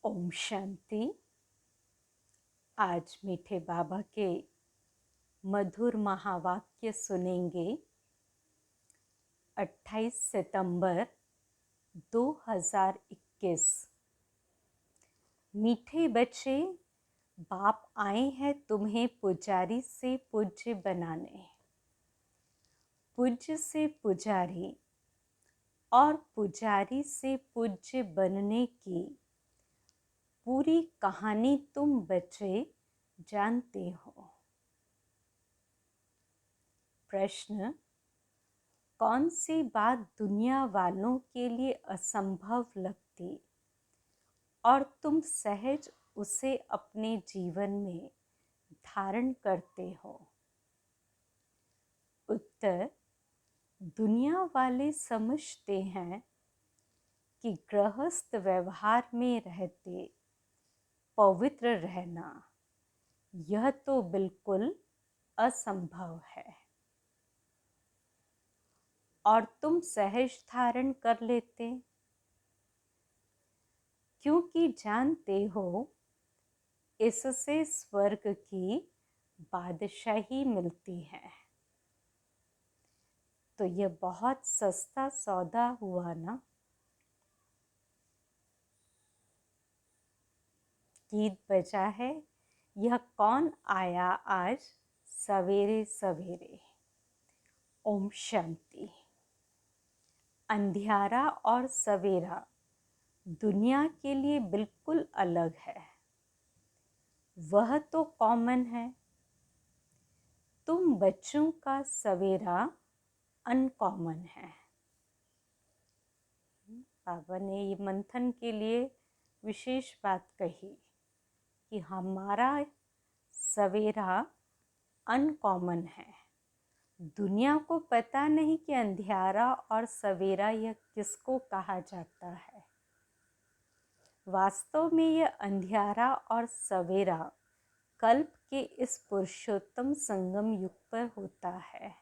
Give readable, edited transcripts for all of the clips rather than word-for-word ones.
ओम शांति। आज मीठे बाबा के मधुर महावाक्य सुनेंगे। 28 सितंबर 2021। मीठे बच्चे, बाप आए हैं तुम्हें पुजारी से पूज्य बनाने। पूज्य से पुजारी और पुजारी से पूज्य बनने की पूरी कहानी तुम बच्चे जानते हो। प्रश्न: कौन सी बात दुनिया वालों के लिए असंभव लगती और तुम सहज उसे अपने जीवन में धारण करते हो? उत्तर: दुनिया वाले समझते हैं कि गृहस्थ व्यवहार में रहते पवित्र रहना यह तो बिल्कुल असंभव है, और तुम सहज धारण कर लेते क्योंकि जानते हो इससे स्वर्ग की बादशाही मिलती है। तो यह बहुत सस्ता सौदा हुआ ना। गीत बजा है, यह कौन आया आज सवेरे सवेरे। ओम शांति। अंधियारा और सवेरा दुनिया के लिए बिल्कुल अलग है। वह तो कॉमन है। तुम बच्चों का सवेरा अनकॉमन है। बाबा ने ये मंथन के लिए विशेष बात कही कि हमारा सवेरा अनकॉमन है। दुनिया को पता नहीं कि अंधियारा और सवेरा यह किसको कहा जाता है। वास्तव में यह अंधियारा और सवेरा कल्प के इस पुरुषोत्तम संगम युग पर होता है।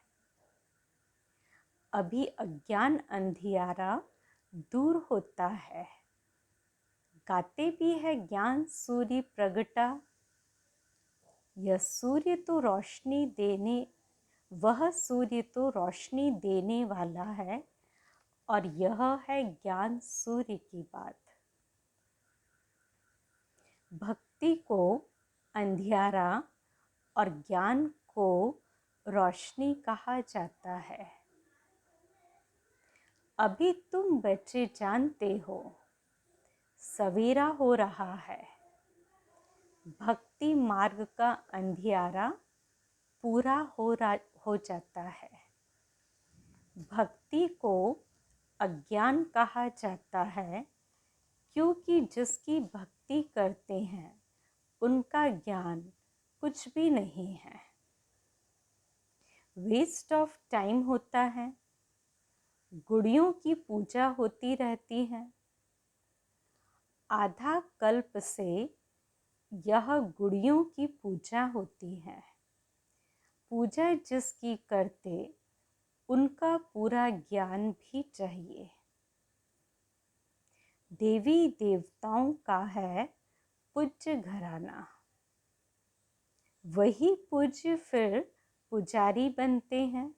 अभी अज्ञान अंधियारा दूर होता है। गाते भी है ज्ञान सूर्य प्रगटा। यह सूर्य तो रोशनी देने वह सूर्य तो रोशनी देने वाला है, और यह है ज्ञान सूर्य की बात। भक्ति को अंधियारा और ज्ञान को रोशनी कहा जाता है। अभी तुम बच्चे जानते हो सवेरा हो रहा है। भक्ति मार्ग का अंधियारा पूरा हो जाता है। भक्ति को अज्ञान कहा जाता है क्योंकि जिसकी भक्ति करते हैं उनका ज्ञान कुछ भी नहीं है, वेस्ट ऑफ टाइम होता है। गुड़ियों की पूजा होती रहती है। आधा कल्प से यह गुड़ियों की पूजा होती है। पूजा जिसकी करते उनका पूरा ज्ञान भी चाहिए। देवी देवताओं का है पूज्य घराना। वही पूज्य फिर पुजारी बनते हैं।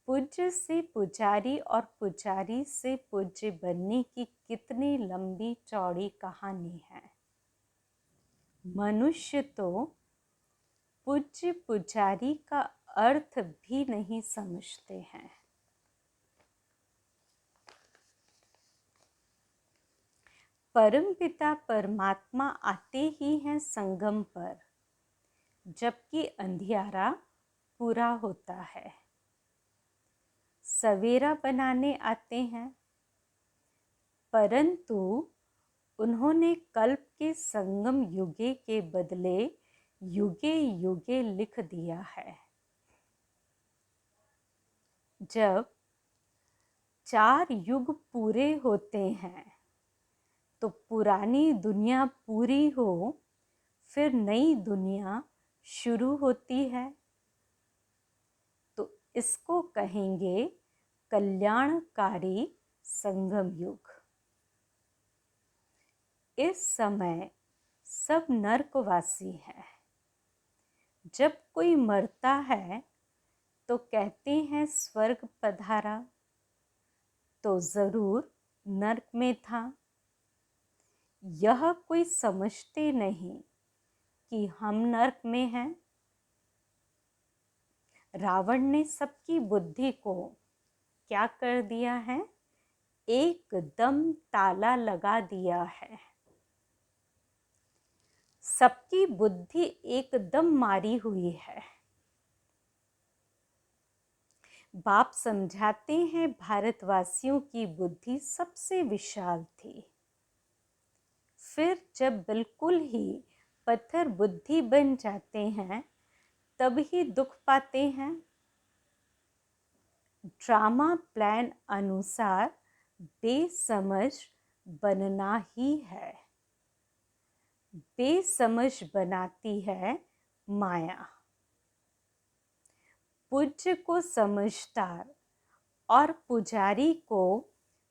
पूज्य से पुजारी और पुजारी से पूज्य बनने की कितनी लंबी चौड़ी कहानी है। मनुष्य तो पूज्य पुजारी का अर्थ भी नहीं समझते हैं। परमपिता परमात्मा आते ही हैं संगम पर, जबकि अंधियारा पूरा होता है। सवेरा बनाने आते हैं, परंतु उन्होंने कल्प के संगम युगे के बदले युगे युगे लिख दिया है। जब 4 युग पूरे होते हैं तो पुरानी दुनिया पूरी हो, फिर नई दुनिया शुरू होती है। तो इसको कहेंगे कल्याणकारी संगम युग। इस समय सब नरकवासी हैं। जब कोई मरता है तो कहते हैं स्वर्ग पधारा, तो जरूर नरक में था। यह कोई समझते नहीं कि हम नरक में हैं। रावण ने सबकी बुद्धि को क्या कर दिया है? एकदम ताला लगा दिया है। सबकी बुद्धि एकदम मारी हुई है। बाप समझाते हैं भारतवासियों की बुद्धि सबसे विशाल थी। फिर जब बिल्कुल ही पत्थर बुद्धि बन जाते हैं तब ही दुख पाते हैं। ड्रामा प्लान अनुसार बेसमझ बनना ही है। बेसमझ बनाती है माया। पूज्य को समझदार और पुजारी को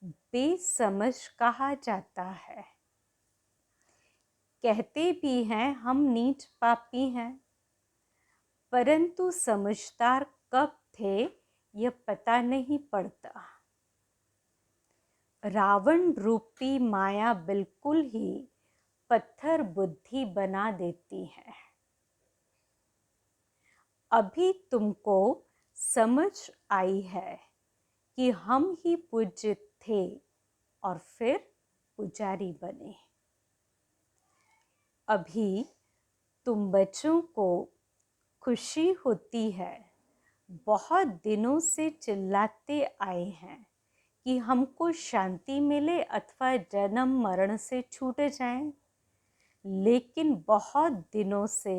बेसमझ कहा जाता है। कहते भी हैं हम नीच पापी हैं, परंतु समझदार कब थे यह पता नहीं पड़ता। रावण रूपी माया बिल्कुल ही पत्थर बुद्धि बना देती है। अभी तुमको समझ आई है कि हम ही पूज्य थे और फिर पुजारी बने। अभी तुम बच्चों को खुशी होती है। बहुत दिनों से चिल्लाते आए हैं कि हमको शांति मिले अथवा जन्म मरण से छूट जाएं, लेकिन बहुत दिनों से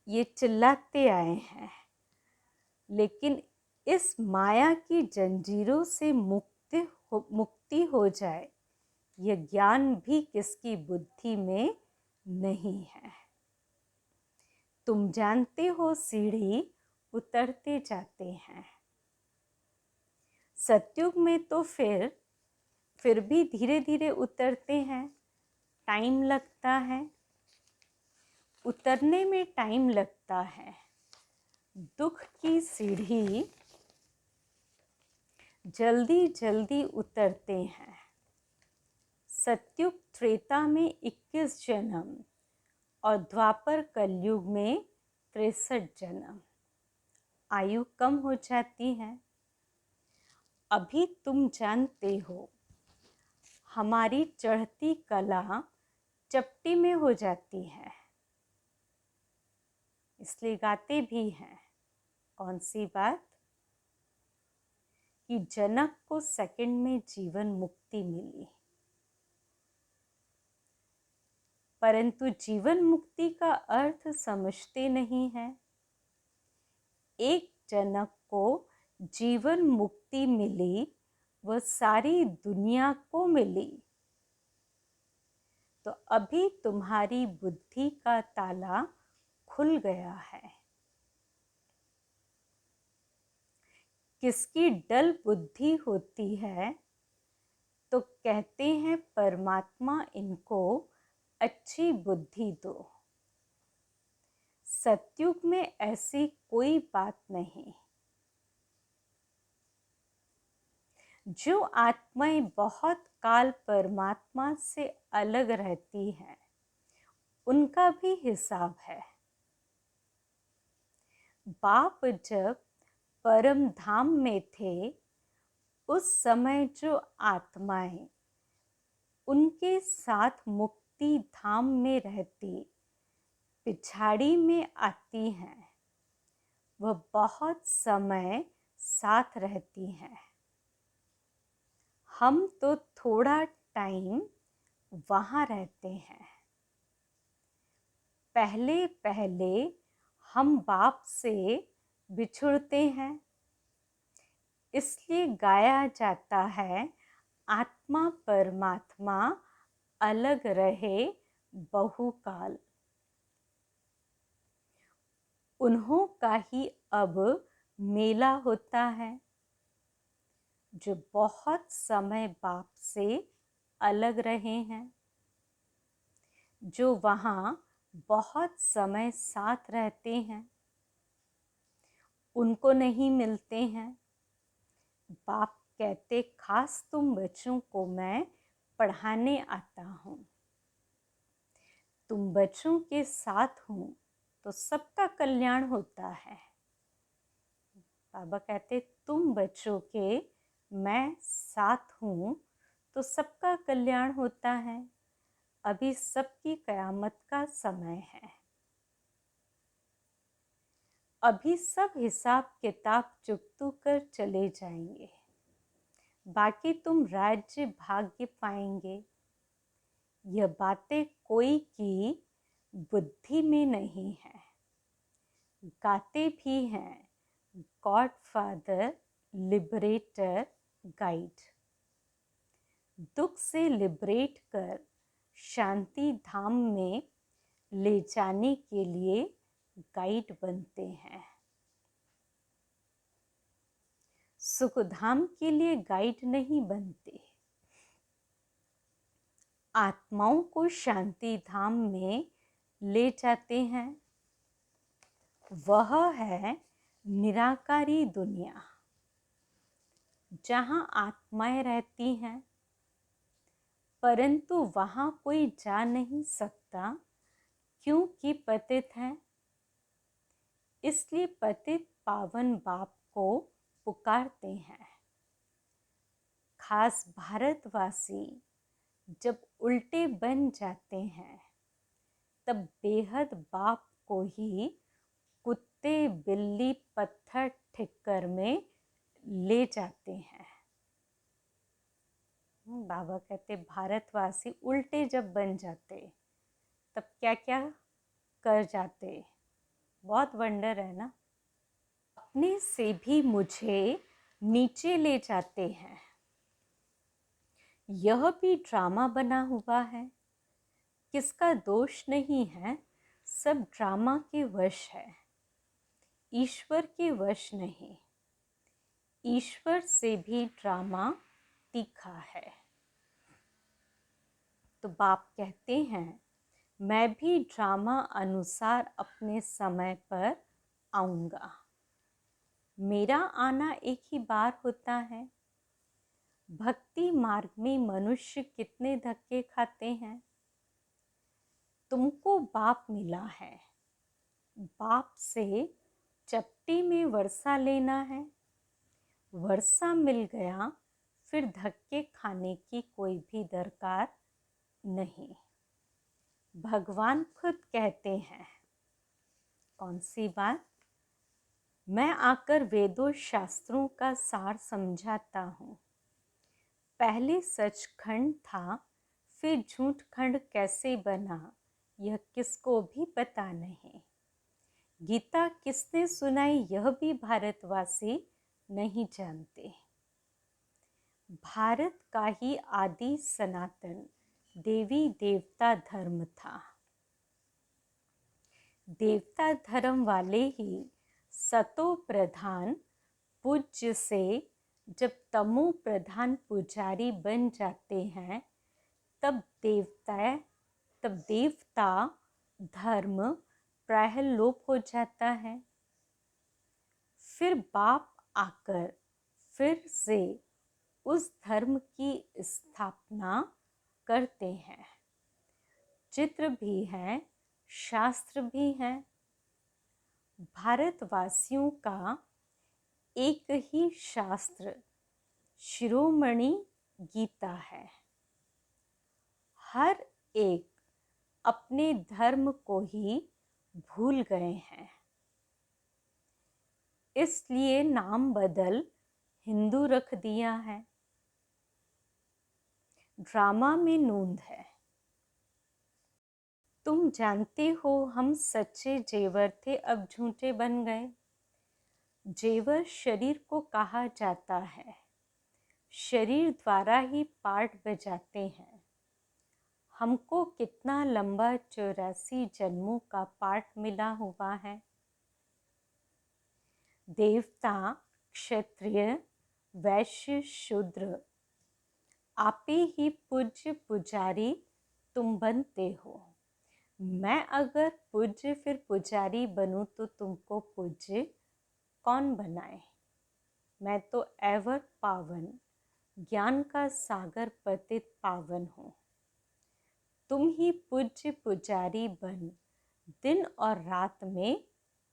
ये चिल्लाते आए हैं, लेकिन इस माया की जंजीरों से मुक्ति हो जाए यह ज्ञान भी किसकी बुद्धि में नहीं है। तुम जानते हो सीढ़ी उतरते जाते हैं। सतयुग में तो फिर भी धीरे धीरे उतरते हैं, टाइम लगता है। उतरने में टाइम लगता है। दुख की सीढ़ी जल्दी जल्दी उतरते हैं। सतयुग त्रेता में 21 जन्म और द्वापर कलयुग में 63 जन्म। आयु कम हो जाती है। अभी तुम जानते हो हमारी चढ़ती कला चपटी में हो जाती है, इसलिए गाते भी हैं। कौन सी बात? कि जनक को सेकंड में जीवन मुक्ति मिली, परंतु जीवन मुक्ति का अर्थ समझते नहीं है। एक जनक को जीवन मुक्ति मिली, वह सारी दुनिया को मिली। तो अभी तुम्हारी बुद्धि का ताला खुल गया है। किसकी डल बुद्धि होती है तो कहते हैं परमात्मा इनको अच्छी बुद्धि दो। सतयुग में ऐसी कोई बात नहीं। जो आत्माएं बहुत काल परमात्मा से अलग रहती हैं, उनका भी हिसाब है। बाप जब परम धाम में थे, उस समय जो आत्माएं उनके साथ मुक्ति धाम में रहती पिछाड़ी में आती हैं, वह बहुत समय साथ रहती हैं। हम तो थोड़ा टाइम वहाँ रहते हैं। पहले पहले हम बाप से बिछुड़ते हैं, इसलिए गाया जाता है आत्मा परमात्मा अलग रहे बहुकाल। उन्हों का ही अब मेला होता है, जो बहुत समय बाप से अलग रहे हैं, जो वहाँ बहुत समय साथ रहते हैं, उनको नहीं मिलते हैं। बाप कहते, खास तुम बच्चों को मैं पढ़ाने आता हूँ। तुम बच्चों के साथ हो तो सबका कल्याण होता है। बाबा कहते, तुम बच्चों के मैं साथ हूँ तो सबका कल्याण होता है। अभी सबकी कयामत का समय है। अभी सब हिसाब किताब चुकतू कर चले जाएंगे, बाकी तुम राज्य भाग्य पाएंगे। यह बातें कोई की बुद्धि में नहीं है। गाते भी हैं गॉड फादर, लिबरेटर, गाइड। दुख से लिबरेट कर शांति धाम में ले जाने के लिए गाइड बनते हैं। सुखधाम के लिए गाइड नहीं बनते। आत्माओं को शांति धाम में ले जाते हैं। वह है निराकारी दुनिया, जहाँ आत्माएं रहती हैं, परंतु वहाँ कोई जा नहीं सकता क्योंकि पतित है। इसलिए पतित पावन बाप को पुकारते हैं। खास भारतवासी जब उल्टे बन जाते हैं, तब बेहद बाप को ही कुत्ते, बिल्ली, पत्थर, ठिक्कर में ले जाते हैं। बाबा कहते, भारतवासी उल्टे जब बन जाते तब क्या क्या कर जाते। बहुत वंडर है ना। अपने से भी मुझे नीचे ले जाते हैं। यह भी ड्रामा बना हुआ है। किसका दोष नहीं है, सब ड्रामा के वश है, ईश्वर के वश नहीं। ईश्वर से भी ड्रामा तीखा है। तो बाप कहते हैं, मैं भी ड्रामा अनुसार अपने समय पर आऊँगा। मेरा आना एक ही बार होता है। भक्ति मार्ग में मनुष्य कितने धक्के खाते हैं। तुमको बाप मिला है, बाप से चपटी में वर्षा लेना है। वर्षा मिल गया, फिर धक्के खाने की कोई भी दरकार नहीं। भगवान खुद कहते हैं, कौन सी बात? मैं आकर वेदों शास्त्रों का सार समझाता हूँ। पहले सचखंड था, फिर झूठखंड कैसे बना, यह किसको भी पता नहीं। गीता किसने सुनाई, यह भी भारतवासी नहीं जानते। भारत का ही आदि सनातन देवी देवता धर्म था। देवता धर्म वाले ही सतो प्रधान पूज्य से जब तमो प्रधान पुजारी बन जाते हैं, तब देवता धर्म प्रायः लोप हो जाता है। फिर बाप आकर फिर से उस धर्म की स्थापना करते हैं। चित्र भी है, शास्त्र भी है। भारतवासियों का एक ही शास्त्र शिरोमणि गीता है। हर एक अपने धर्म को ही भूल गए हैं, इसलिए नाम बदल हिंदू रख दिया है। ड्रामा में नूंद है। तुम जानते हो हम सच्चे जेवर थे, अब झूठे बन गए। जेवर शरीर को कहा जाता है। शरीर द्वारा ही पाठ बजाते हैं। हमको कितना लंबा 84 जन्मों का पाठ मिला हुआ है। देवता, क्षत्रिय, वैश्य, शूद्र आपे ही पूज्य पुजारी तुम बनते हो। मैं अगर पूज्य फिर पुजारी बनूं तो तुमको पूज्य कौन बनाए। मैं तो एवर पावन ज्ञान का सागर पतित पावन हूँ। तुम ही पूज्य पुजारी बन दिन और रात में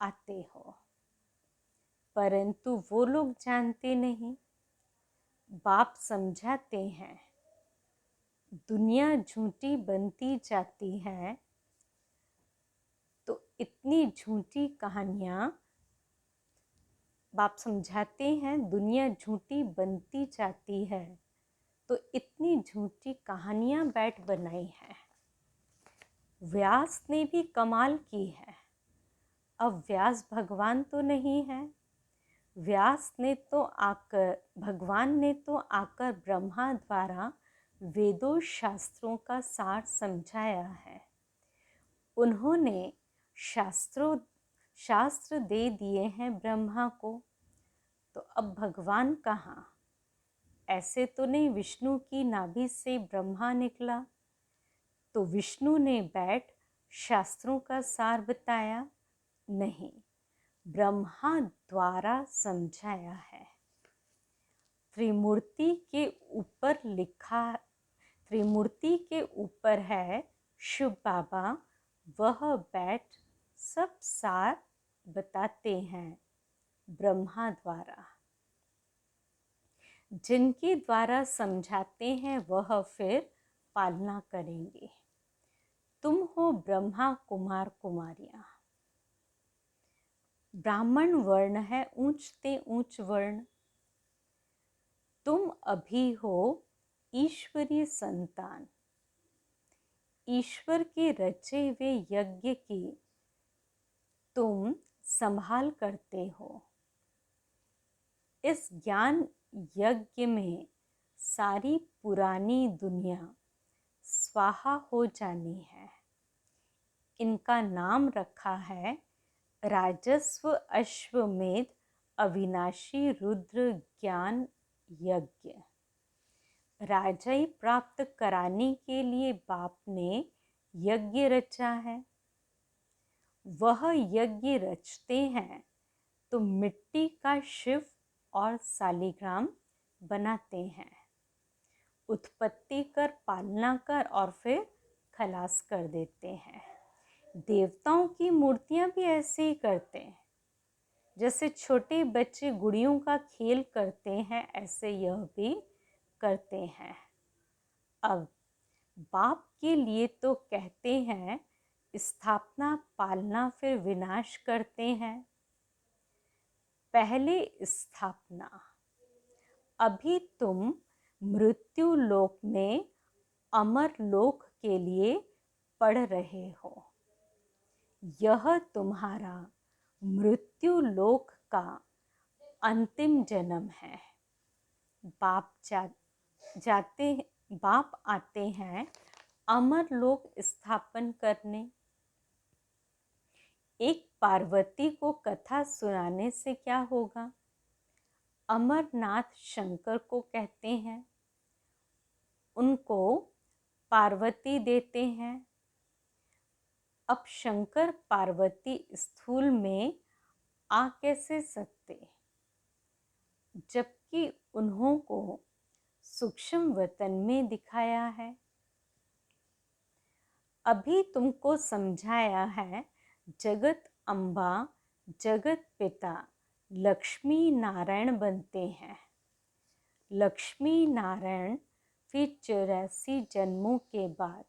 आते हो। परंतु वो लोग जानते नहीं। बाप समझाते हैं दुनिया झूठी बनती जाती है, तो इतनी झूठी कहानियाँ, बाप समझाते हैं दुनिया झूठी बनती जाती है, तो इतनी झूठी कहानियाँ बैठ बनाई हैं। व्यास ने भी कमाल की है। अब व्यास भगवान तो नहीं है। व्यास ने तो आकर, भगवान ने तो आकर ब्रह्मा द्वारा वेदों शास्त्रों का सार समझाया है। उन्होंने शास्त्र दे दिए हैं ब्रह्मा को, तो अब भगवान कहाँ। ऐसे तो नहीं विष्णु की नाभि से ब्रह्मा निकला, तो विष्णु ने बैठ शास्त्रों का सार बताया नहीं, ब्रह्मा द्वारा समझाया है। त्रिमूर्ति के ऊपर लिखा, त्रिमूर्ति के ऊपर है शिव बाबा, वह बैठ सब सार बताते हैं ब्रह्मा द्वारा। जिनके द्वारा समझाते हैं वह फिर पालना करेंगे। तुम हो ब्रह्मा कुमार कुमारियां। ब्राह्मण वर्ण है ऊंचते ऊंच वर्ण। तुम अभी हो ईश्वरीय संतान। ईश्वर के रचे हुए यज्ञ की तुम संभाल करते हो। इस ज्ञान यज्ञ में सारी पुरानी दुनिया स्वाहा हो जानी है। इनका नाम रखा है राजस्व अश्वमेध अविनाशी रुद्र ज्ञान यज्ञ। राजाई प्राप्त कराने के लिए बाप ने यज्ञ रचा है। वह यज्ञ रचते हैं तो मिट्टी का शिव और सालिग्राम बनाते हैं। उत्पत्ति कर, पालना कर और फिर खलास कर देते हैं। देवताओं की मूर्तियां भी ऐसे ही करते हैं। जैसे छोटे बच्चे गुड़ियों का खेल करते हैं, ऐसे यह भी करते हैं। अब बाप के लिए तो कहते हैं स्थापना, पालना, फिर विनाश करते हैं। पहले स्थापना। अभी तुम मृत्यु लोक में अमर लोक के लिए पढ़ रहे हो। यह तुम्हारा मृत्यु लोक का अंतिम जन्म है। बाप बाप आते हैं अमर लोक स्थापन करने। एक पार्वती को कथा सुनाने से क्या होगा। अमरनाथ शंकर को कहते हैं, उनको पार्वती देते हैं। अब शंकर पार्वती स्थूल में आ कैसे सकते, जबकि उन्हों को सूक्ष्म वतन में दिखाया है। अभी तुमको समझाया है जगत अम्बा, जगत पिता लक्ष्मी नारायण बनते हैं। लक्ष्मी नारायण फिर 84 जन्मों के बाद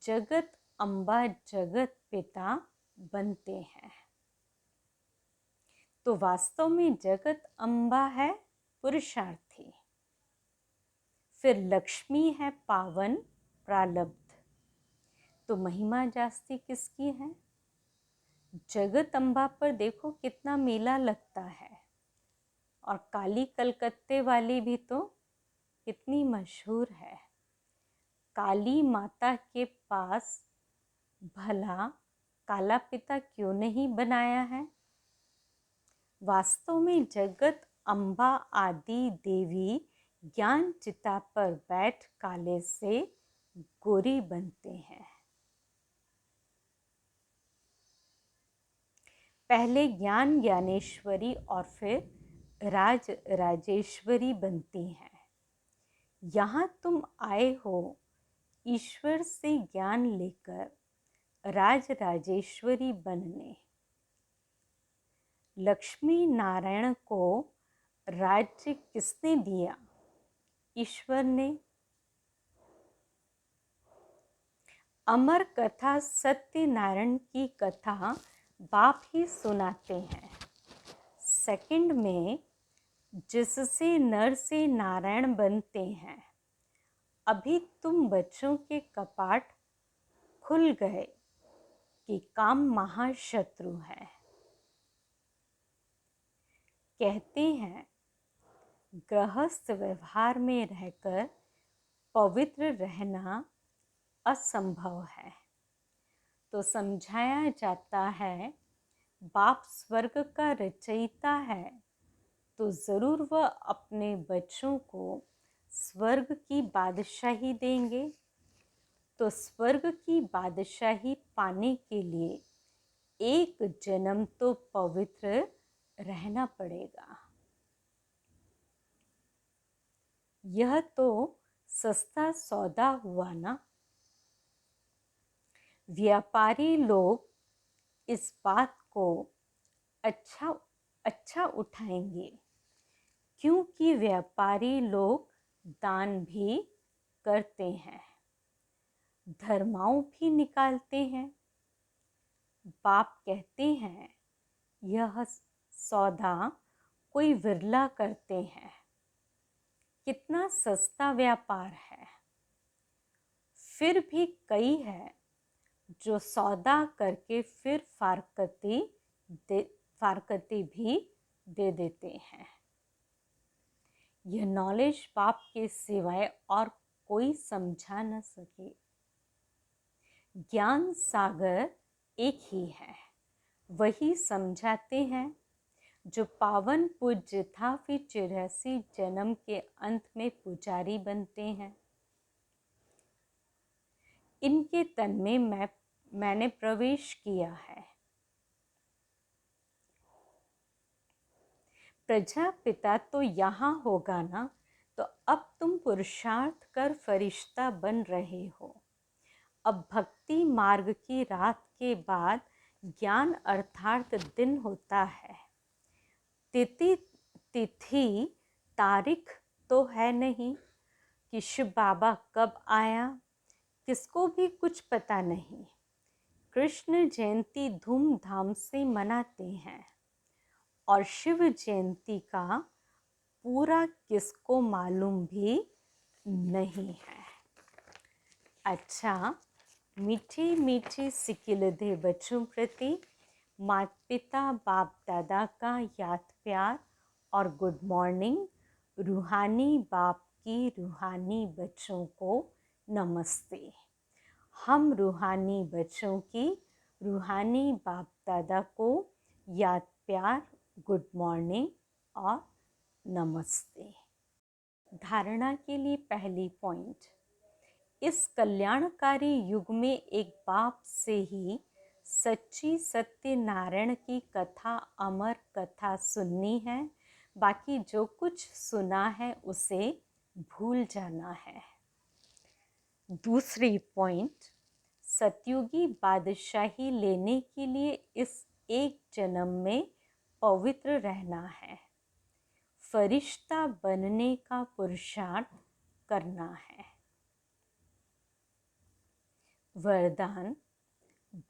जगत अम्बा, जगत पिता बनते हैं। तो वास्तव में जगत अम्बा है पुरुषार्थी, फिर लक्ष्मी है पावन प्रालब्ध। तो महिमा जास्ती किसकी है। जगत अम्बा पर देखो कितना मेला लगता है, और काली कलकत्ते वाली भी तो कितनी मशहूर है। काली माता के पास भला काला पिता क्यों नहीं बनाया है। वास्तव में जगत अम्बा आदि देवी ज्ञान चिता पर बैठ काले से गोरी बनते हैं। पहले ज्ञान ज्ञानेश्वरी और फिर राज राजेश्वरी बनती हैं। यहाँ तुम आए हो ईश्वर से ज्ञान लेकर राज राजेश्वरी बनने। लक्ष्मी नारायण को राज्य किसने दिया? ईश्वर ने। अमर कथा सत्यनारायण की कथा बाप ही सुनाते हैं। सेकंड में जिससे नर से नारायण बनते हैं। अभी तुम बच्चों के कपाट खुल गए कि काम महाशत्रु है। कहते हैं गृहस्थ व्यवहार में रहकर पवित्र रहना असंभव है, तो समझाया जाता है बाप स्वर्ग का रचयिता है, तो ज़रूर वह अपने बच्चों को स्वर्ग की बादशाही देंगे। तो स्वर्ग की बादशाही पाने के लिए एक जन्म तो पवित्र रहना पड़ेगा। यह तो सस्ता सौदा हुआ ना। व्यापारी लोग इस बात को अच्छा उठाएंगे, क्योंकि व्यापारी लोग दान भी करते हैं, धर्माओं भी निकालते हैं। बाप कहते हैं यह सौदा कोई विरला करते हैं। कितना सस्ता व्यापार है। फिर भी कई है जो सौदा करके फिर फारकती भी दे देते हैं। यह नॉलेज बाप के सिवाय और कोई समझा न सके। ज्ञान सागर एक ही है, वही समझाते हैं। जो पावन पूज्य था फिर 84 जन्म के अंत में पुजारी बनते हैं। इनके तन में मैंने प्रवेश किया है। प्रजापिता तो यहाँ होगा ना, तो अब तुम पुरुषार्थ कर फरिश्ता बन रहे हो। अब भक्ति मार्ग की रात के बाद ज्ञान अर्थात दिन होता है। तिथि तारीख तो है नहीं कि शिव बाबा कब आया, किसको भी कुछ पता नहीं। कृष्ण जयंती धूमधाम से मनाते हैं और शिव जयंती का पूरा किसको मालूम भी नहीं है। अच्छा, मीठी मीठी सिकिलधे बच्चों प्रति माता पिता बाप दादा का याद प्यार और गुड मॉर्निंग। रूहानी बाप की रूहानी बच्चों को नमस्ते। हम रूहानी बच्चों की रूहानी बाप दादा को याद प्यार, गुड मॉर्निंग और नमस्ते। धारणा के लिए पहली पॉइंट, इस कल्याणकारी युग में एक बाप से ही सच्ची सत्यनारायण की कथा, अमर कथा सुननी है। बाकी जो कुछ सुना है उसे भूल जाना है। दूसरी पॉइंट, सतयुगी बादशाही लेने के लिए इस एक जन्म में पवित्र रहना है, फरिश्ता बनने का पुरुषार्थ करना है। वरदान,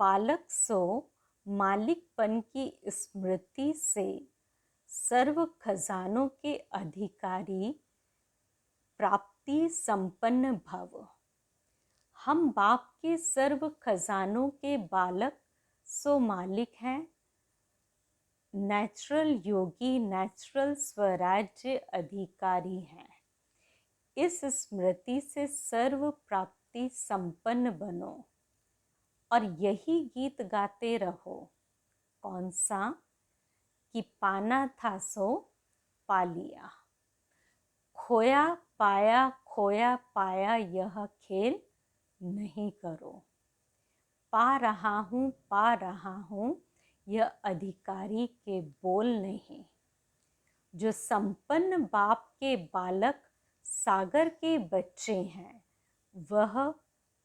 बालक सो मालिकपन की स्मृति से सर्व खजानों के अधिकारी प्राप्ति संपन्न भव। हम बाप के सर्व खजानों के बालक सो मालिक हैं। नेचुरल योगी, नेचुरल स्वराज्य अधिकारी हैं। इस स्मृति से सर्व प्राप्ति संपन्न बनो और यही गीत गाते रहो। कौन सा? कि पाना था सो पा लिया। खोया पाया यह खेल नहीं करो। पा रहा हूँ यह अधिकारी के बोल नहीं। जो संपन्न बाप के बालक सागर के बच्चे हैं, वह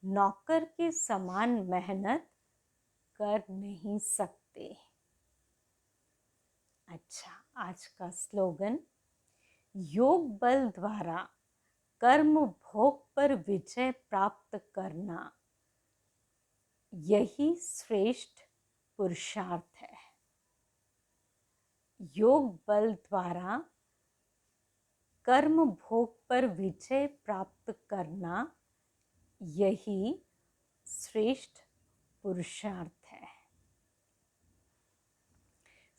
नौकर के समान मेहनत कर नहीं सकते। अच्छा, आज का स्लोगन, योग बल द्वारा कर्म भोग पर विजय प्राप्त करना, यही श्रेष्ठ पुरुषार्थ है। योग बल द्वारा कर्म भोग पर विजय प्राप्त करना, यही श्रेष्ठ पुरुषार्थ है।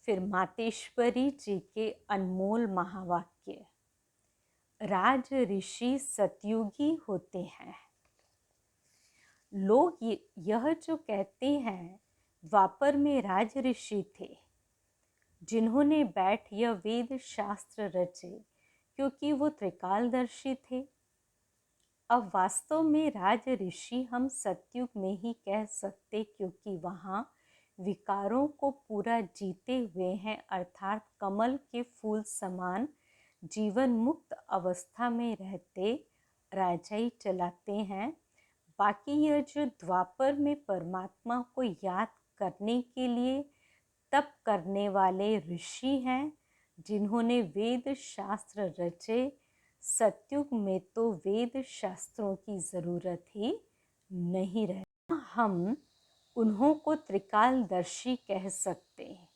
फिर मातेश्वरी जी के अनमोल महावाक्य, राज ऋषि सतयुगी होते हैं। लोग यह जो कहते हैं, द्वापर में राज ऋषि थे जिन्होंने बैठ यह वेद शास्त्र रचे, क्योंकि वो त्रिकालदर्शी थे। अब वास्तव में राज ऋषि हम सतयुग में ही कह सकते, क्योंकि वहाँ विकारों को पूरा जीते हुए हैं, अर्थात कमल के फूल समान जीवन मुक्त अवस्था में रहते राजाई चलाते हैं। बाकी यह जो द्वापर में परमात्मा को याद करने के लिए तप करने वाले ऋषि हैं, जिन्होंने वेद शास्त्र रचे, सतयुग में तो वेद शास्त्रों की ज़रूरत ही नहीं रहती। हम उन्हों को त्रिकालदर्शी कह सकते हैं।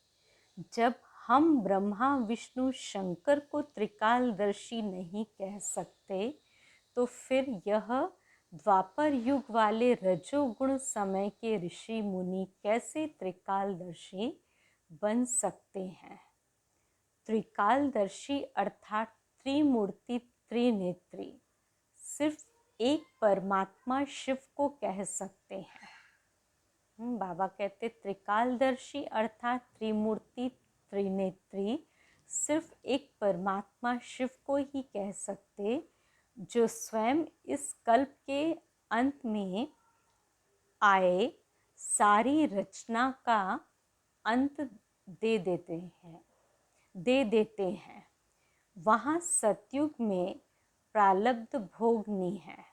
जब हम ब्रह्मा विष्णु शंकर को त्रिकालदर्शी नहीं कह सकते, तो फिर यह द्वापर युग वाले रजोगुण समय के ऋषि मुनि कैसे त्रिकालदर्शी बन सकते हैं। त्रिकालदर्शी अर्थात त्रिमूर्ति त्रिनेत्री सिर्फ एक परमात्मा शिव को कह सकते हैं। बाबा कहते त्रिकालदर्शी अर्थात त्रिमूर्ति त्रिनेत्री सिर्फ एक परमात्मा शिव को ही कह सकते, जो स्वयं इस कल्प के अंत में आए सारी रचना का अंत दे देते हैं। वहाँ सतयुग में प्रारब्ध भोगनी है।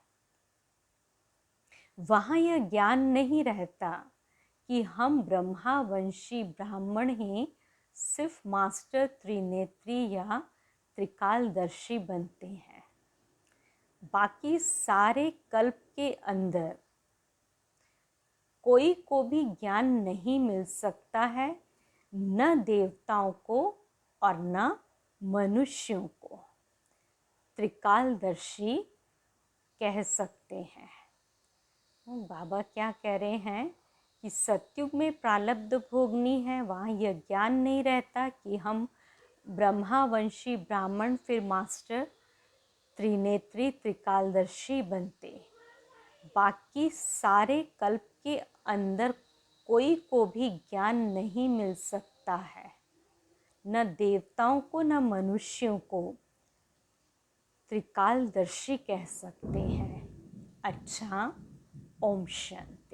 वहाँ यह ज्ञान नहीं रहता कि हम ब्रह्मावंशी ब्राह्मण ही सिर्फ मास्टर त्रिनेत्री या त्रिकालदर्शी बनते हैं। बाकी सारे कल्प के अंदर कोई को भी ज्ञान नहीं मिल सकता है, न देवताओं को और न मनुष्यों को त्रिकालदर्शी कह सकते हैं। बाबा क्या कह रहे हैं कि सतयुग में प्रारब्ध भोगनी है। वहाँ यह ज्ञान नहीं रहता कि हम ब्रह्मावंशी ब्राह्मण फिर मास्टर त्रिनेत्री त्रिकालदर्शी बनते। बाकी सारे कल्प के अंदर कोई को भी ज्ञान नहीं मिल सकता है, न देवताओं को न मनुष्यों को त्रिकालदर्शी कह सकते हैं। अच्छा, ओम शांति।